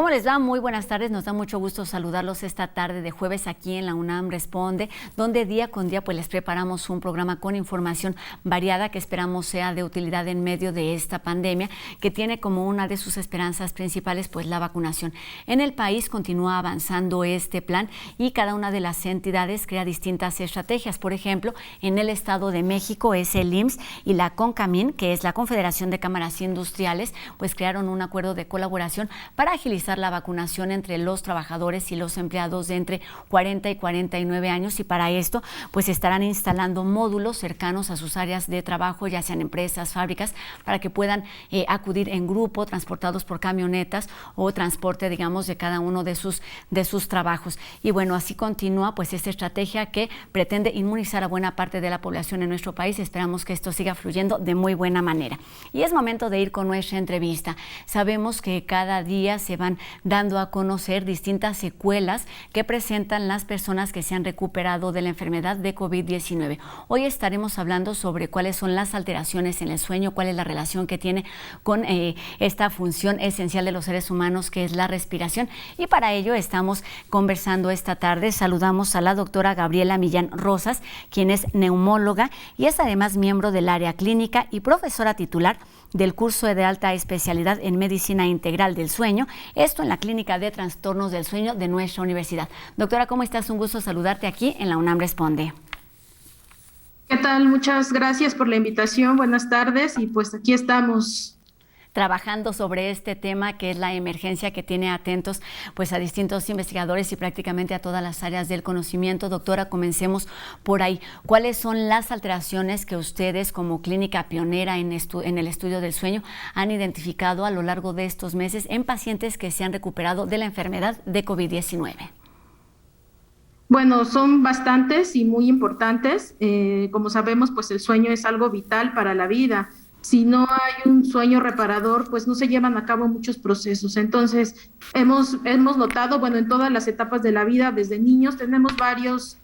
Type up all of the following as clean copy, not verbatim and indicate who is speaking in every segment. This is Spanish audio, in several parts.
Speaker 1: ¿Cómo les va? Muy buenas tardes. Nos da mucho gusto saludarlos esta tarde de jueves aquí en la UNAM Responde, donde día con día pues les preparamos un programa con información variada que esperamos sea de utilidad en medio de esta pandemia, que tiene como una de sus esperanzas principales pues la vacunación. En el país continúa avanzando este plan y cada una de las entidades crea distintas estrategias. Por ejemplo, en el Estado de México es el IMSS y la CONCAMIN, que es la Confederación de Cámaras Industriales, pues crearon un acuerdo de colaboración para agilizar la vacunación entre los trabajadores y los empleados de entre 40 y 49 años, y para esto pues estarán instalando módulos cercanos a sus áreas de trabajo, ya sean empresas, fábricas, para que puedan acudir en grupo, transportados por camionetas o transporte, digamos, de cada uno de sus trabajos. Y bueno, así continúa pues esta estrategia que pretende inmunizar a buena parte de la población en nuestro país. Esperamos que esto siga fluyendo de muy buena manera. Y es momento de ir con nuestra entrevista. Sabemos que cada día se van dando a conocer distintas secuelas que presentan las personas que se han recuperado de la enfermedad de COVID-19. Hoy estaremos hablando sobre cuáles son las alteraciones en el sueño, cuál es la relación que tiene con esta función esencial de los seres humanos, que es la respiración. Y para ello estamos conversando esta tarde. Saludamos a la doctora Gabriela Millán Rosas, quien es neumóloga y es además miembro del área clínica y profesora titular del curso de alta especialidad en Medicina Integral del Sueño, esto en la Clínica de Trastornos del Sueño de nuestra universidad. Doctora, ¿cómo estás? Un gusto saludarte aquí en la UNAM Responde.
Speaker 2: ¿Qué tal? Muchas gracias por la invitación. Buenas tardes y pues aquí estamos
Speaker 1: trabajando sobre este tema, que es la emergencia que tiene atentos pues a distintos investigadores y prácticamente a todas las áreas del conocimiento. Doctora, comencemos por ahí. ¿Cuáles son las alteraciones que ustedes como clínica pionera en el estudio del sueño han identificado a lo largo de estos meses en pacientes que se han recuperado de la enfermedad de COVID-19?
Speaker 2: Bueno, son bastantes y muy importantes. Como sabemos, pues el sueño es algo vital para la vida. Si no hay un sueño reparador, pues no se llevan a cabo muchos procesos. Entonces, hemos notado, bueno, en todas las etapas de la vida, desde niños, tenemos varios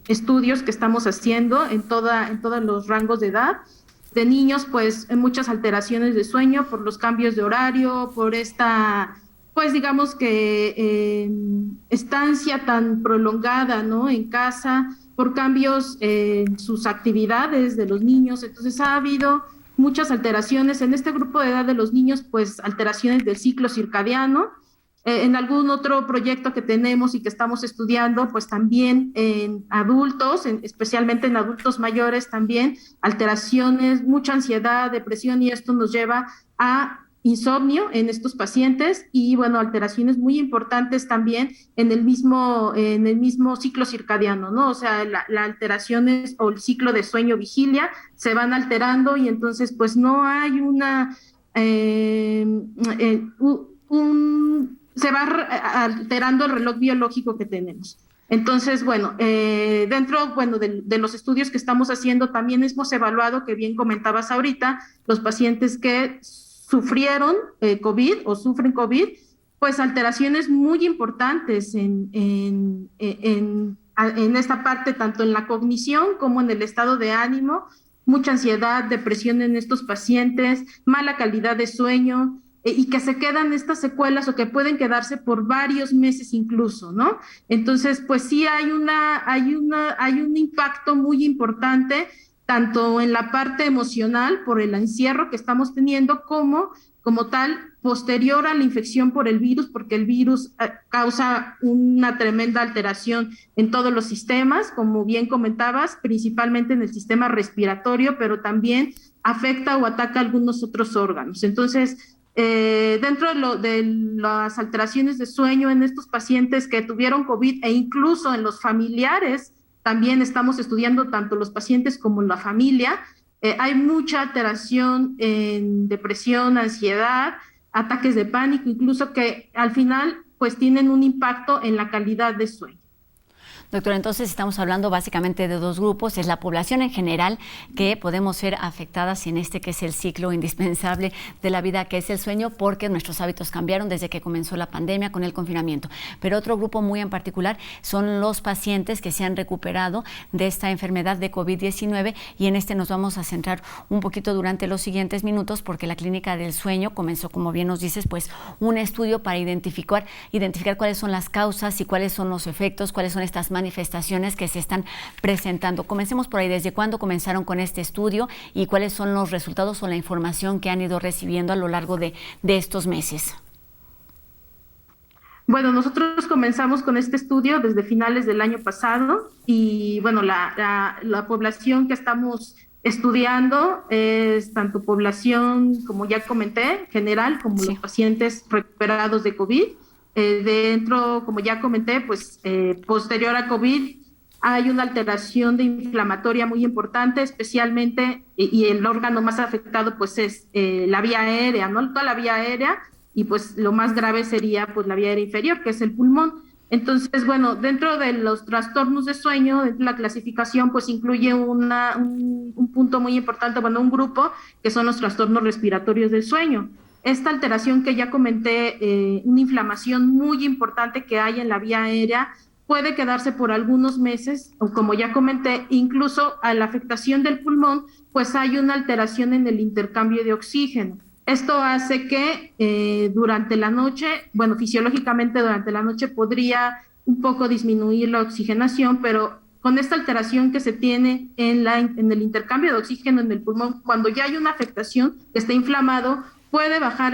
Speaker 2: estudios que estamos haciendo en todos los rangos de edad. De niños, pues, muchas alteraciones de sueño por los cambios de horario, por esta, pues, digamos que estancia tan prolongada, ¿no? En casa, por cambios en sus actividades de los niños. Entonces, ha habido muchas alteraciones en este grupo de edad de los niños, pues alteraciones del ciclo circadiano. En algún otro proyecto que tenemos y que estamos estudiando, pues también en adultos, especialmente en adultos mayores también, alteraciones, mucha ansiedad, depresión, y esto nos lleva a insomnio en estos pacientes y, bueno, alteraciones muy importantes también en el mismo ciclo circadiano, ¿no? O sea, la alteraciones o el ciclo de sueño-vigilia se van alterando y entonces, pues, no hay se va alterando el reloj biológico que tenemos. Entonces, bueno, dentro, bueno, de los estudios que estamos haciendo, también hemos evaluado, que bien comentabas ahorita, los pacientes que sufrieron COVID o sufren COVID, pues alteraciones muy importantes en esta parte, tanto en la cognición como en el estado de ánimo, mucha ansiedad, depresión en estos pacientes, mala calidad de sueño, y que se quedan estas secuelas o que pueden quedarse por varios meses incluso, ¿no? Entonces, pues sí hay un impacto muy importante tanto en la parte emocional por el encierro que estamos teniendo como tal posterior a la infección por el virus, porque el virus causa una tremenda alteración en todos los sistemas, como bien comentabas, principalmente en el sistema respiratorio, pero también afecta o ataca algunos otros órganos. Entonces, dentro de las alteraciones de sueño en estos pacientes que tuvieron COVID e incluso en los familiares, también estamos estudiando tanto los pacientes como la familia. Hay mucha alteración en depresión, ansiedad, ataques de pánico, incluso que al final pues tienen un impacto en la calidad de sueño.
Speaker 1: Doctora, entonces estamos hablando básicamente de dos grupos. Es la población en general, que podemos ser afectadas en este que es el ciclo indispensable de la vida, que es el sueño, porque nuestros hábitos cambiaron desde que comenzó la pandemia con el confinamiento. Pero otro grupo muy en particular son los pacientes que se han recuperado de esta enfermedad de COVID-19, y en este nos vamos a centrar un poquito durante los siguientes minutos, porque la Clínica del Sueño comenzó, como bien nos dices, pues un estudio para identificar cuáles son las causas y cuáles son los efectos, cuáles son estas manifestaciones que se están presentando. Comencemos por ahí. ¿Desde cuándo comenzaron con este estudio y cuáles son los resultados o la información que han ido recibiendo a lo largo de estos meses?
Speaker 2: Bueno, nosotros comenzamos con este estudio desde finales del año pasado y bueno, la población que estamos estudiando es tanto población, como ya comenté, general, como
Speaker 1: Sí.
Speaker 2: los pacientes recuperados de COVID. Dentro, como ya comenté, pues posterior a COVID hay una alteración de inflamatoria muy importante, especialmente, y el órgano más afectado pues es la vía aérea, ¿no? Toda la vía aérea, y pues lo más grave sería pues la vía aérea inferior, que es el pulmón. Entonces, bueno, dentro de los trastornos de sueño, la clasificación pues incluye un punto muy importante, bueno, un grupo que son los trastornos respiratorios del sueño. Esta alteración que ya comenté, una inflamación muy importante que hay en la vía aérea, puede quedarse por algunos meses, o como ya comenté, incluso a la afectación del pulmón, pues hay una alteración en el intercambio de oxígeno. Esto hace que durante la noche, bueno, fisiológicamente durante la noche podría un poco disminuir la oxigenación, pero con esta alteración que se tiene en el intercambio de oxígeno en el pulmón, cuando ya hay una afectación que está inflamado, puede bajar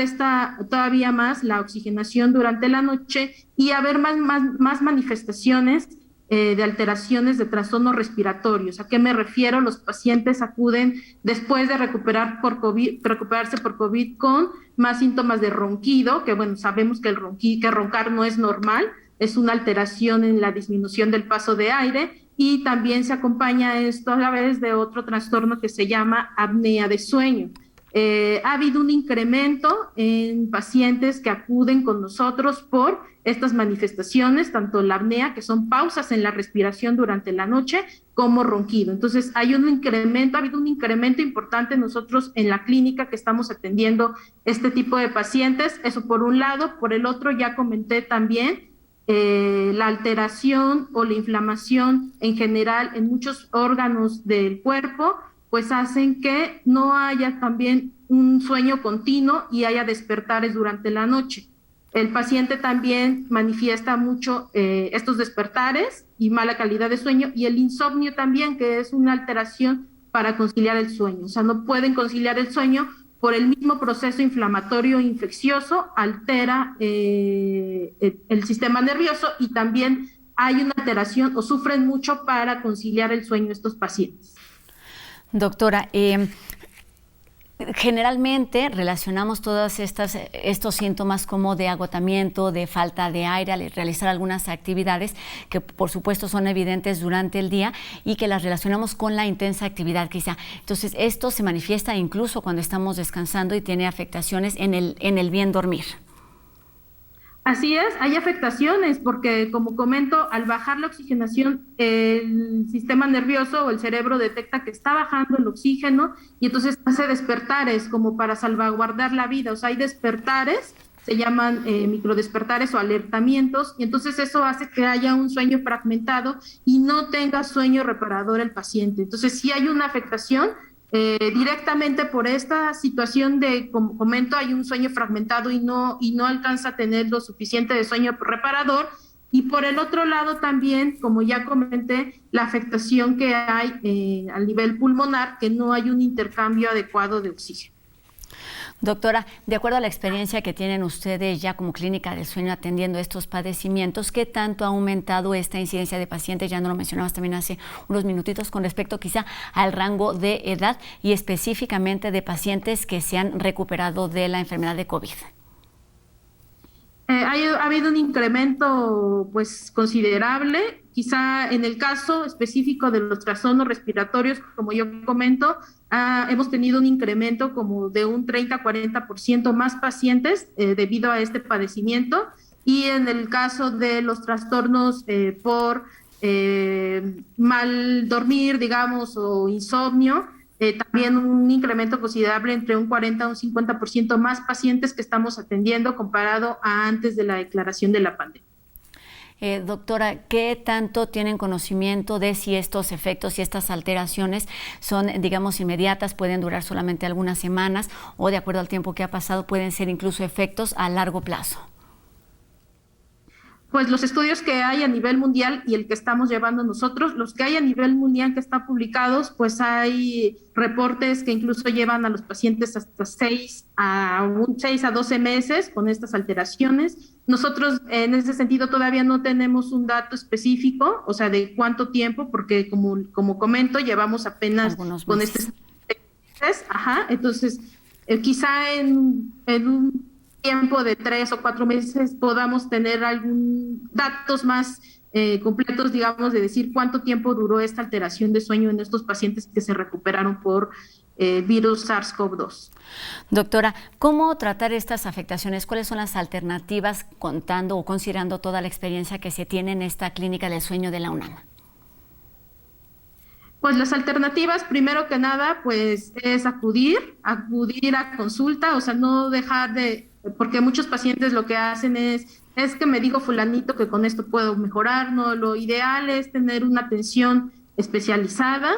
Speaker 2: todavía más la oxigenación durante la noche y haber más manifestaciones de alteraciones de trastornos respiratorios. ¿A qué me refiero? Los pacientes acuden después de recuperarse por COVID con más síntomas de ronquido, que bueno, sabemos que que roncar no es normal, es una alteración en la disminución del paso de aire, y también se acompaña esto a la vez de otro trastorno que se llama apnea de sueño. Ha habido un incremento en pacientes que acuden con nosotros por estas manifestaciones, tanto la apnea, que son pausas en la respiración durante la noche, como ronquido. Entonces, ha habido un incremento importante nosotros en la clínica que estamos atendiendo este tipo de pacientes. Eso por un lado. Por el otro, ya comenté también la alteración o la inflamación en general en muchos órganos del cuerpo, pues hacen que no haya también un sueño continuo y haya despertares durante la noche. El paciente también manifiesta mucho estos despertares y mala calidad de sueño, y el insomnio también, que es una alteración para conciliar el sueño. O sea, no pueden conciliar el sueño por el mismo proceso inflamatorio infeccioso, altera el sistema nervioso, y también hay una alteración o sufren mucho para conciliar el sueño estos pacientes.
Speaker 1: Doctora, generalmente relacionamos todos estos síntomas como de agotamiento, de falta de aire al realizar algunas actividades que por supuesto son evidentes durante el día y que las relacionamos con la intensa actividad quizá. Entonces esto se manifiesta incluso cuando estamos descansando y tiene afectaciones en el bien dormir.
Speaker 2: Así es, hay afectaciones porque, como comento, al bajar la oxigenación, el sistema nervioso o el cerebro detecta que está bajando el oxígeno y entonces hace despertares como para salvaguardar la vida. O sea, hay despertares, se llaman microdespertares o alertamientos, y entonces eso hace que haya un sueño fragmentado y no tenga sueño reparador el paciente. Entonces, sí hay una afectación. Directamente por esta situación de, como comento, hay un sueño fragmentado y no alcanza a tener lo suficiente de sueño reparador. Y por el otro lado también, como ya comenté, la afectación que hay al nivel pulmonar, que no hay un intercambio adecuado de oxígeno.
Speaker 1: Doctora, de acuerdo a la experiencia que tienen ustedes ya como Clínica del Sueño atendiendo estos padecimientos, ¿qué tanto ha aumentado esta incidencia de pacientes? Ya no lo mencionabas también hace unos minutitos, con respecto quizá al rango de edad y específicamente de pacientes que se han recuperado de la enfermedad de COVID.
Speaker 2: Ha habido un incremento pues considerable, quizá en el caso específico de los trastornos respiratorios, como yo comento, hemos tenido un incremento como de un 30-40% más pacientes debido a este padecimiento, y en el caso de los trastornos por mal dormir, digamos, o insomnio, también un incremento considerable entre un 40 a un 50% más pacientes que estamos atendiendo comparado a antes de la declaración de la pandemia.
Speaker 1: Doctora, ¿qué tanto tienen conocimiento de si estos efectos y estas alteraciones son, digamos, inmediatas, pueden durar solamente algunas semanas o, de acuerdo al tiempo que ha pasado, pueden ser incluso efectos a largo plazo?
Speaker 2: Pues los estudios que hay a nivel mundial y el que estamos llevando nosotros, los que hay a nivel mundial que están publicados, pues hay reportes que incluso llevan a los pacientes hasta 6 a 12 meses con estas alteraciones. Nosotros en ese sentido todavía no tenemos un dato específico, o sea, de cuánto tiempo, porque como comento, llevamos apenas
Speaker 1: Algunos
Speaker 2: con
Speaker 1: meses.
Speaker 2: entonces quizá en un tiempo de 3 o 4 meses podamos tener algún datos más completos, digamos, de decir cuánto tiempo duró esta alteración de sueño en estos pacientes que se recuperaron por virus SARS-CoV-2.
Speaker 1: Doctora, ¿cómo tratar estas afectaciones? ¿Cuáles son las alternativas contando o considerando toda la experiencia que se tiene en esta clínica del sueño de la UNAM?
Speaker 2: Pues las alternativas, primero que nada, pues es acudir a consulta, o sea, no dejar porque muchos pacientes lo que hacen es que me digo fulanito que con esto puedo mejorar, no, lo ideal es tener una atención especializada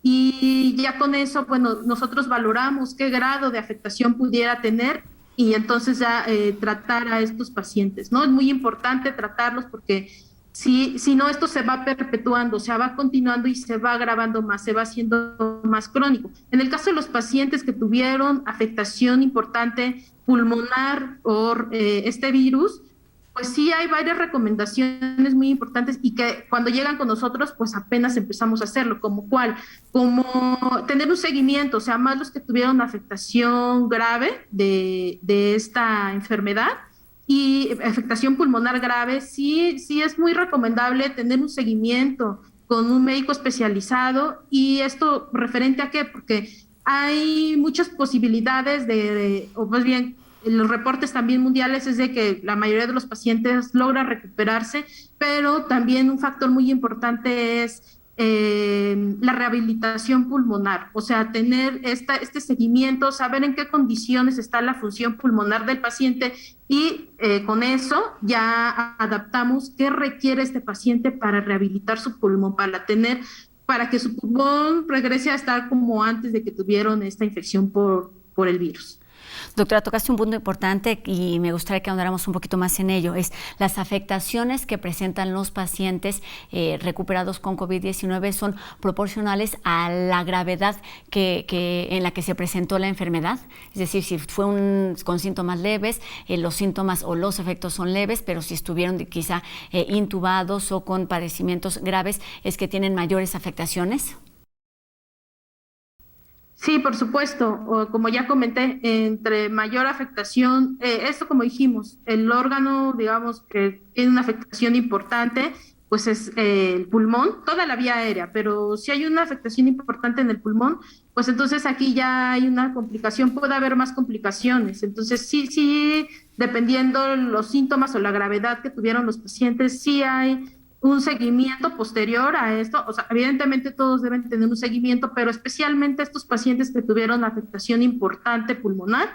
Speaker 2: y ya con eso, bueno, nosotros valoramos qué grado de afectación pudiera tener y entonces ya tratar a estos pacientes, ¿no? Es muy importante tratarlos porque si no, esto se va perpetuando, o sea, va continuando y se va agravando más, se va haciendo más crónico. En el caso de los pacientes que tuvieron afectación importante pulmonar por este virus, pues sí hay varias recomendaciones muy importantes y que cuando llegan con nosotros, pues apenas empezamos a hacerlo, como cuál, como tener un seguimiento, o sea, más los que tuvieron afectación grave de esta enfermedad, y afectación pulmonar grave, sí es muy recomendable tener un seguimiento con un médico especializado. ¿Y esto referente a qué? Porque hay muchas posibilidades o más bien los reportes también mundiales es de que la mayoría de los pacientes logra recuperarse, pero también un factor muy importante es la rehabilitación pulmonar, o sea, tener este seguimiento, saber en qué condiciones está la función pulmonar del paciente y con eso ya adaptamos qué requiere este paciente para rehabilitar su pulmón, para que su pulmón regrese a estar como antes de que tuvieron esta infección por el virus.
Speaker 1: Doctora, tocaste un punto importante y me gustaría que ahondáramos un poquito más en ello. Es las afectaciones que presentan los pacientes recuperados con COVID-19 son proporcionales a la gravedad en la que se presentó la enfermedad. Es decir, si fue con síntomas leves, los síntomas o los efectos son leves, pero si estuvieron quizá intubados o con padecimientos graves, es que tienen mayores afectaciones.
Speaker 2: Sí, por supuesto. Como ya comenté, entre mayor afectación, esto como dijimos, el órgano, digamos, que tiene una afectación importante, pues es el pulmón, toda la vía aérea, pero si hay una afectación importante en el pulmón, pues entonces aquí ya hay una complicación, puede haber más complicaciones. Entonces sí, dependiendo los síntomas o la gravedad que tuvieron los pacientes, sí hay un seguimiento posterior a esto, o sea, evidentemente todos deben tener un seguimiento, pero especialmente estos pacientes que tuvieron afectación importante pulmonar,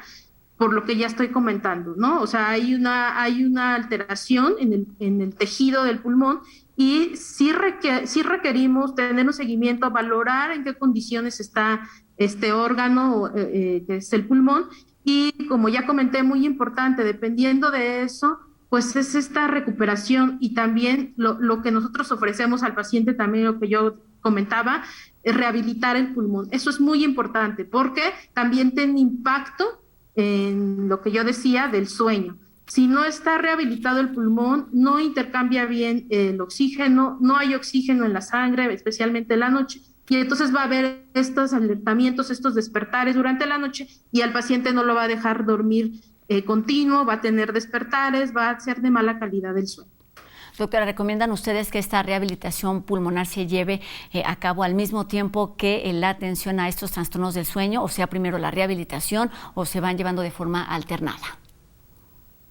Speaker 2: por lo que ya estoy comentando, ¿no? O sea, hay una alteración en el tejido del pulmón y sí requerimos tener un seguimiento, valorar en qué condiciones está este órgano, que es el pulmón, y como ya comenté, muy importante, dependiendo de eso, pues es esta recuperación y también lo que nosotros ofrecemos al paciente, también lo que yo comentaba, es rehabilitar el pulmón. Eso es muy importante porque también tiene impacto en lo que yo decía del sueño. Si no está rehabilitado el pulmón, no intercambia bien el oxígeno, no hay oxígeno en la sangre, especialmente en la noche, y entonces va a haber estos alertamientos, estos despertares durante la noche y al paciente no lo va a dejar dormir continuo, va a tener despertares, va a ser de mala calidad del sueño.
Speaker 1: Doctora, ¿recomiendan ustedes que esta rehabilitación pulmonar se lleve a cabo al mismo tiempo que la atención a estos trastornos del sueño, o sea, primero la rehabilitación o se van llevando de forma alternada?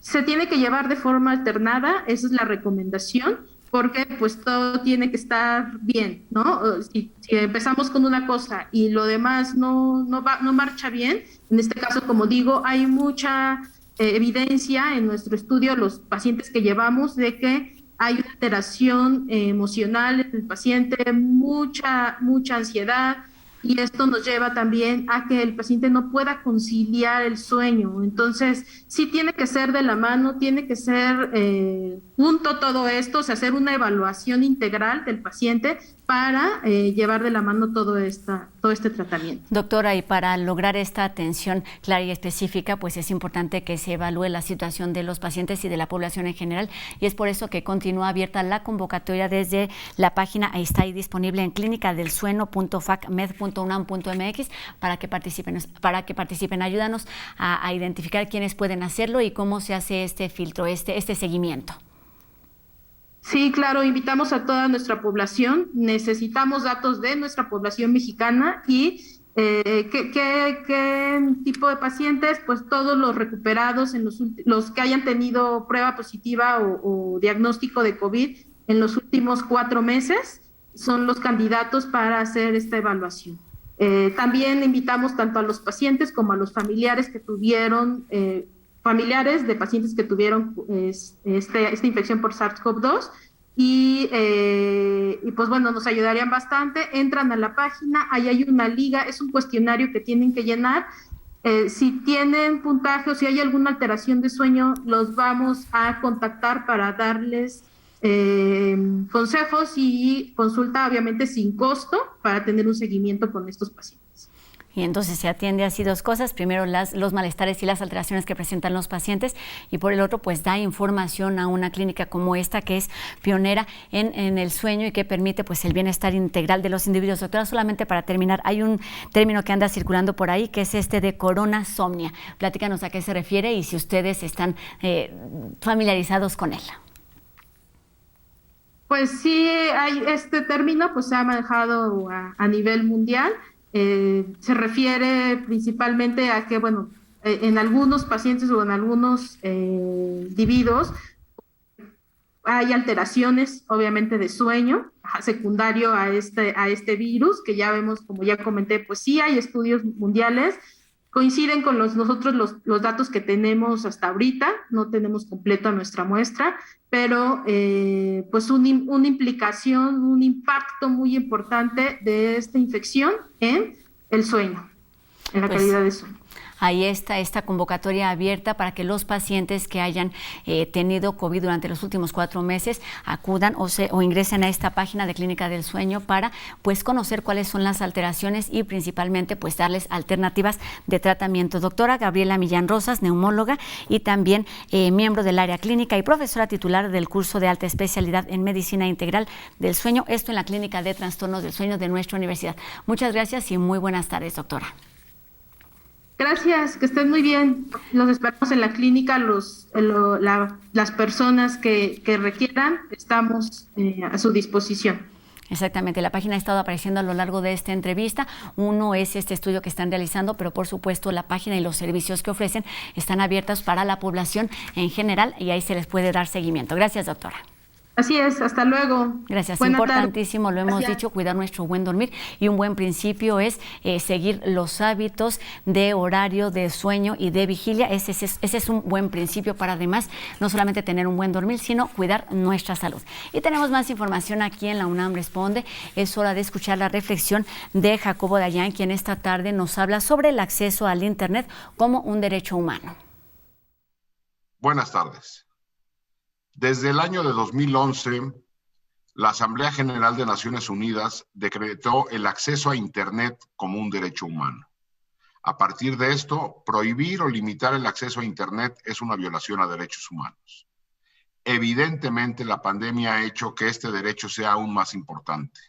Speaker 2: Se tiene que llevar de forma alternada, esa es la recomendación, porque pues todo tiene que estar bien, ¿no? Si empezamos con una cosa y lo demás no marcha bien, en este caso, como digo, hay mucha evidencia en nuestro estudio, los pacientes que llevamos, de que hay una alteración emocional en el paciente, mucha ansiedad, y esto nos lleva también a que el paciente no pueda conciliar el sueño. Entonces, sí tiene que ser de la mano, tiene que ser junto todo esto, o sea, hacer una evaluación integral del paciente para llevar de la mano todo este tratamiento.
Speaker 1: Doctora, y para lograr esta atención clara y específica, pues es importante que se evalúe la situación de los pacientes y de la población en general, y es por eso que continúa abierta la convocatoria desde la página, ahí está ahí disponible en clinicadelsueno.facmed.unam.mx para que participen. Ayúdanos a identificar quiénes pueden hacerlo y cómo se hace este filtro, este seguimiento.
Speaker 2: Sí, claro, invitamos a toda nuestra población. Necesitamos datos de nuestra población mexicana y ¿qué tipo de pacientes? Pues todos los recuperados, los que hayan tenido prueba positiva o diagnóstico de COVID en los últimos 4 meses son los candidatos para hacer esta evaluación. También invitamos tanto a los pacientes como a los familiares que tuvieron familiares de pacientes que tuvieron esta infección por SARS-CoV-2 y pues bueno, nos ayudarían bastante. Entran a la página, ahí hay una liga, es un cuestionario que tienen que llenar. Si tienen puntaje o si hay alguna alteración de sueño, los vamos a contactar para darles consejos y consulta, obviamente sin costo, para tener un seguimiento con estos pacientes.
Speaker 1: Y entonces se atiende así 2 cosas, primero los malestares y las alteraciones que presentan los pacientes, y por el otro pues da información a una clínica como esta, que es pionera en el sueño y que permite pues el bienestar integral de los individuos. Doctora, solamente para terminar, hay un término que anda circulando por ahí que es este de coronasomnia. Platícanos a qué se refiere y si ustedes están familiarizados con él.
Speaker 2: Pues sí, hay este término, pues se ha manejado a nivel mundial. Se refiere principalmente a que, bueno, en algunos pacientes o en algunos individuos hay alteraciones, obviamente, de sueño secundario a este virus, que ya vemos, como ya comenté, pues sí hay estudios mundiales. Coinciden con nosotros los datos que tenemos hasta ahorita, no tenemos completa nuestra muestra, pero pues una implicación, un impacto muy importante de esta infección en el sueño, en la calidad de sueño.
Speaker 1: Ahí está esta convocatoria abierta para que los pacientes que hayan tenido COVID durante los últimos 4 meses acudan o ingresen a esta página de Clínica del Sueño para pues conocer cuáles son las alteraciones y principalmente pues darles alternativas de tratamiento. Doctora Gabriela Millán Rosas, neumóloga y también miembro del área clínica y profesora titular del curso de alta especialidad en Medicina Integral del Sueño, esto en la Clínica de Trastornos del Sueño de nuestra universidad. Muchas gracias y muy buenas tardes, doctora.
Speaker 2: Gracias, que estén muy bien. Los esperamos en la clínica, las personas que requieran, estamos a su disposición.
Speaker 1: Exactamente, la página ha estado apareciendo a lo largo de esta entrevista. Uno es este estudio que están realizando, pero por supuesto la página y los servicios que ofrecen están abiertos para la población en general y ahí se les puede dar seguimiento. Gracias, doctora.
Speaker 2: Así es, hasta luego.
Speaker 1: Gracias, importantísimo, lo hemos dicho, cuidar nuestro buen dormir y un buen principio es seguir los hábitos de horario, de sueño y de vigilia. Ese es un buen principio para además no solamente tener un buen dormir, sino cuidar nuestra salud. Y tenemos más información aquí en la UNAM Responde. Es hora de escuchar la reflexión de Jacobo Dayan, quien esta tarde nos habla sobre el acceso al Internet como un derecho humano.
Speaker 3: Buenas tardes. Desde el año de 2011, la Asamblea General de Naciones Unidas decretó el acceso a Internet como un derecho humano. A partir de esto, prohibir o limitar el acceso a Internet es una violación a derechos humanos. Evidentemente, la pandemia ha hecho que este derecho sea aún más importante.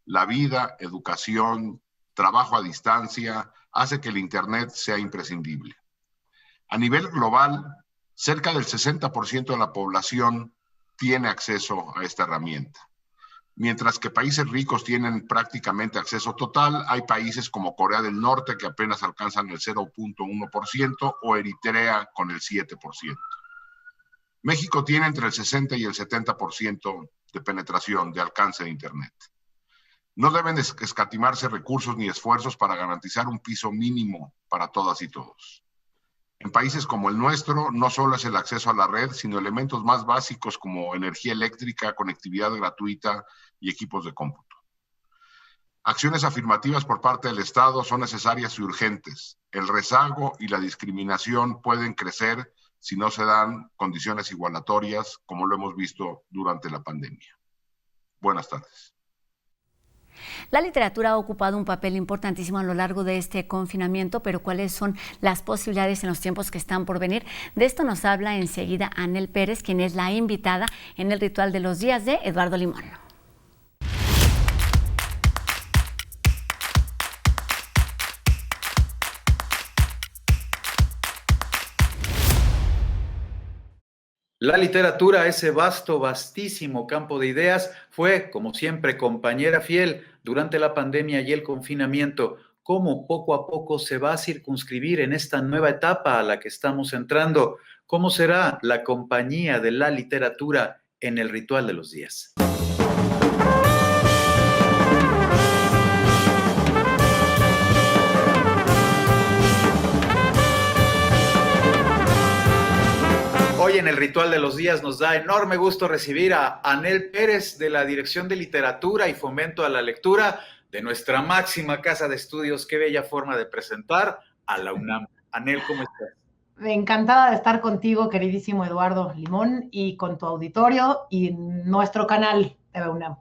Speaker 3: La vida, educación, trabajo a distancia, hace que el Internet sea imprescindible. A nivel global, cerca del 60% de la población tiene acceso a esta herramienta. Mientras que países ricos tienen prácticamente acceso total, hay países como Corea del Norte que apenas alcanzan el 0.1% o Eritrea con el 7%. México tiene entre el 60 y el 70% de penetración de alcance de Internet. No deben escatimarse recursos ni esfuerzos para garantizar un piso mínimo para todas y todos. En países como el nuestro, no solo es el acceso a la red, sino elementos más básicos como energía eléctrica, conectividad gratuita y equipos de cómputo. Acciones afirmativas por parte del Estado son necesarias y urgentes. El rezago y la discriminación pueden crecer si no se dan condiciones igualatorias, como lo hemos visto durante la pandemia. Buenas tardes.
Speaker 1: La literatura ha ocupado un papel importantísimo a lo largo de este confinamiento, pero ¿cuáles son las posibilidades en los tiempos que están por venir? De esto nos habla enseguida Anel Pérez, quien es la invitada en el Ritual de los Días de Eduardo Limón.
Speaker 4: La literatura, ese vastísimo campo de ideas, fue, como siempre, compañera fiel durante la pandemia y el confinamiento. Cómo poco a poco se va a circunscribir en esta nueva etapa a la que estamos entrando. ¿Cómo será la compañía de la literatura en el Ritual de los Días? Hoy en el Ritual de los Días nos da enorme gusto recibir a Anel Pérez de la Dirección de Literatura y Fomento a la Lectura de nuestra máxima casa de estudios. Qué bella forma de presentar a la UNAM. Anel, ¿cómo estás?
Speaker 5: Encantada de estar contigo, queridísimo Eduardo Limón, y con tu auditorio y nuestro canal de UNAM.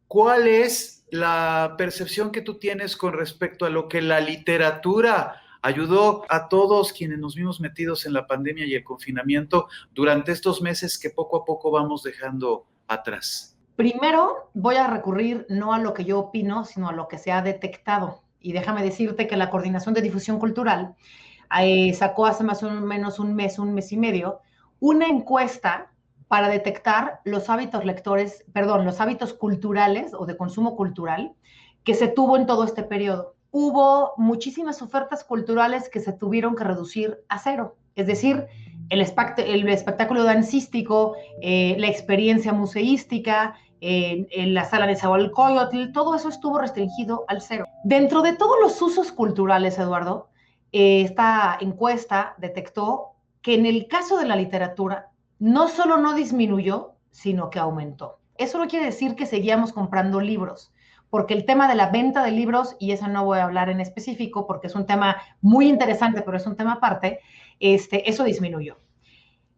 Speaker 4: ¿Cuál es la percepción que tú tienes con respecto a lo que la literatura ayudó a todos quienes nos vimos metidos en la pandemia y el confinamiento durante estos meses que poco a poco vamos dejando atrás?
Speaker 5: Primero, voy a recurrir no a lo que yo opino, sino a lo que se ha detectado. Y déjame decirte que la Coordinación de Difusión Cultural sacó hace más o menos un mes y medio, una encuesta para detectar los hábitos culturales o de consumo cultural que se tuvo en todo este periodo. Hubo muchísimas ofertas culturales que se tuvieron que reducir a cero. Es decir, el espectáculo dancístico, la experiencia museística, en la sala de Nezahualcóyotl, todo eso estuvo restringido al cero. Dentro de todos los usos culturales, Eduardo, esta encuesta detectó que en el caso de la literatura, no solo no disminuyó, sino que aumentó. Eso no quiere decir que seguíamos comprando libros, porque el tema de la venta de libros, y eso no voy a hablar en específico porque es un tema muy interesante, pero es un tema aparte, eso disminuyó.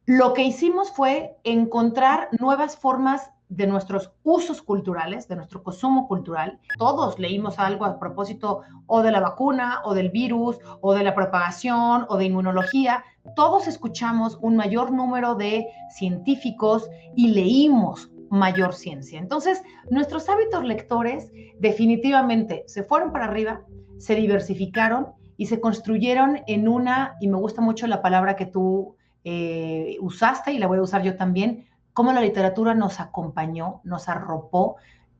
Speaker 5: Lo que hicimos fue encontrar nuevas formas de nuestros usos culturales, de nuestro consumo cultural. Todos leímos algo a propósito o de la vacuna, o del virus, o de la propagación, o de inmunología. Todos escuchamos un mayor número de científicos y leímos mayor ciencia. Entonces, nuestros hábitos lectores definitivamente se fueron para arriba, se diversificaron y se construyeron en una, y me gusta mucho la palabra que tú usaste y la voy a usar yo también, cómo la literatura nos acompañó, nos arropó,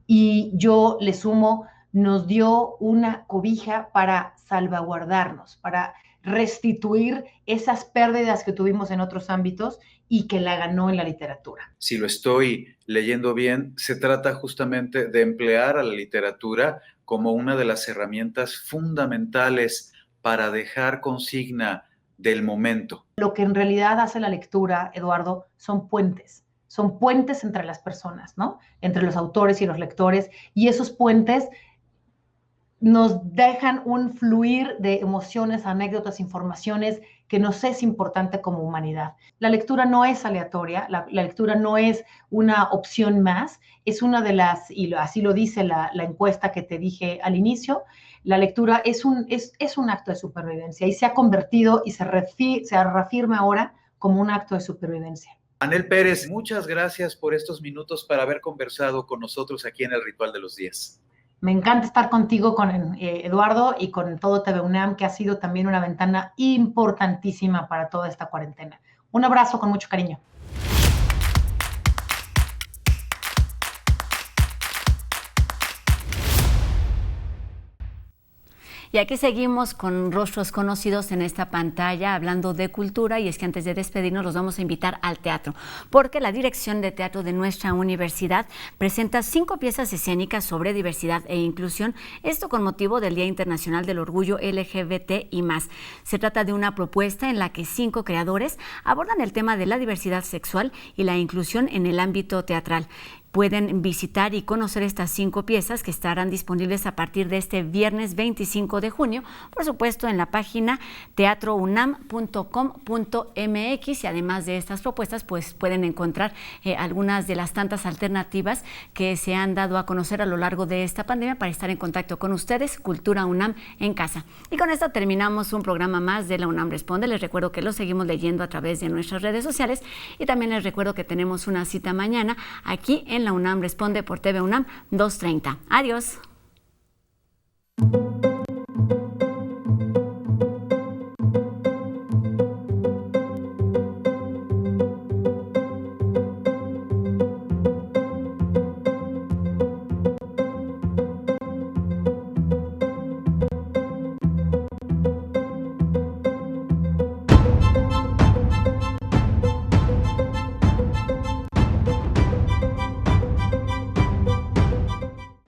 Speaker 5: y yo le sumo, nos dio una cobija para salvaguardarnos, para restituir esas pérdidas que tuvimos en otros ámbitos y que la ganó en la literatura.
Speaker 4: Si lo estoy leyendo bien, se trata justamente de emplear a la literatura como una de las herramientas fundamentales para dejar consigna del momento.
Speaker 5: Lo que en realidad hace la lectura, Eduardo, son puentes entre las personas, ¿no? Entre los autores y los lectores, y esos puentes nos dejan un fluir de emociones, anécdotas, informaciones que nos es importante como humanidad. La lectura no es aleatoria, la lectura no es una opción más, es una de las, y así lo dice la encuesta que te dije al inicio, la lectura es un acto de supervivencia y se ha convertido y se reafirma ahora como un acto de supervivencia.
Speaker 4: Anel Pérez, muchas gracias por estos minutos para haber conversado con nosotros aquí en el Ritual de los Días.
Speaker 5: Me encanta estar contigo, con Eduardo, y con todo TV UNAM, que ha sido también una ventana importantísima para toda esta cuarentena. Un abrazo con mucho cariño.
Speaker 1: Y aquí seguimos con rostros conocidos en esta pantalla hablando de cultura, y es que antes de despedirnos los vamos a invitar al teatro, porque la Dirección de Teatro de nuestra universidad presenta 5 piezas escénicas sobre diversidad e inclusión, esto con motivo del Día Internacional del Orgullo LGBT y más. Se trata de una propuesta en la que 5 creadores abordan el tema de la diversidad sexual y la inclusión en el ámbito teatral. Pueden visitar y conocer estas 5 piezas que estarán disponibles a partir de este viernes 25 de junio, por supuesto en la página teatrounam.com.mx, y además de estas propuestas pues pueden encontrar algunas de las tantas alternativas que se han dado a conocer a lo largo de esta pandemia para estar en contacto con ustedes. Cultura UNAM en casa. Y con esto terminamos un programa más de la UNAM Responde. Les recuerdo que lo seguimos leyendo a través de nuestras redes sociales, y también les recuerdo que tenemos una cita mañana aquí en la UNAM Responde por TV UNAM 2:30. Adiós.